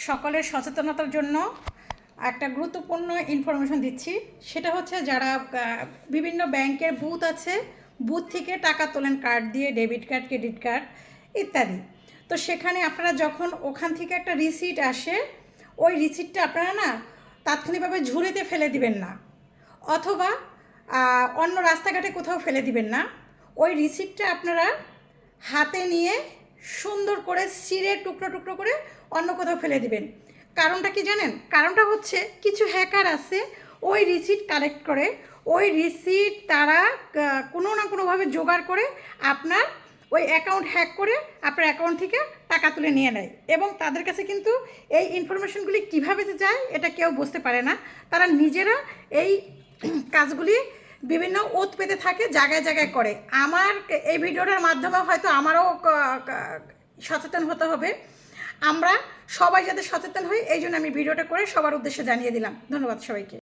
সকলের সচেতনতার জন্য একটা গুরুত্বপূর্ণ ইনফরমেশন দিচ্ছি। সেটা হচ্ছে যারা বিভিন্ন ব্যাংকের বুথ আছে, বুথ থেকে টাকা তোলেন কার্ড দিয়ে, ডেবিট কার্ড, ক্রেডিট কার্ড ইত্যাদি। তো সেখানে আপনারা যখন ওখান থেকে একটা রিসিট আসে, ওই রিসিটটা আপনারা না তাৎক্ষণিকভাবে ঝুড়িতে ফেলে দিবেন না, অথবা অন্য রাস্তাঘাটে কোথাও ফেলে দিবেন না। ওই রিসিটটা আপনারা হাতে নিয়ে সুন্দর করে ছিঁড়ে টুকরো টুকরো করে অন্য কোথাও ফেলে দিবেন। কারণটা কি জানেন? কারণটা হচ্ছে কিছু হ্যাকার আছে, ওই রিসিট কালেক্ট করে, ওই রিসিট তারা কোনো না কোনোভাবে জোগাড় করে আপনার ওই অ্যাকাউন্ট হ্যাক করে আপনার অ্যাকাউন্ট থেকে টাকা তুলে নিয়ে নেয়। এবং তাদের কাছে কিন্তু এই ইনফরমেশনগুলি কীভাবে যে যায় এটা কেউ বুঝতে পারে না। তারা নিজেরা এই কাজগুলি বিভিন্ন ওত পেতে থাকে, জায়গায় জায়গায় করে। আমার এই ভিডিওটার মাধ্যমে হয়তো আমারও সচেতন হতে হবে। আমরা সবাই যাতে সচেতন হই, এই জন্য আমি ভিডিওটা করে সবার উদ্দেশ্যে জানিয়ে দিলাম। ধন্যবাদ সবাইকে।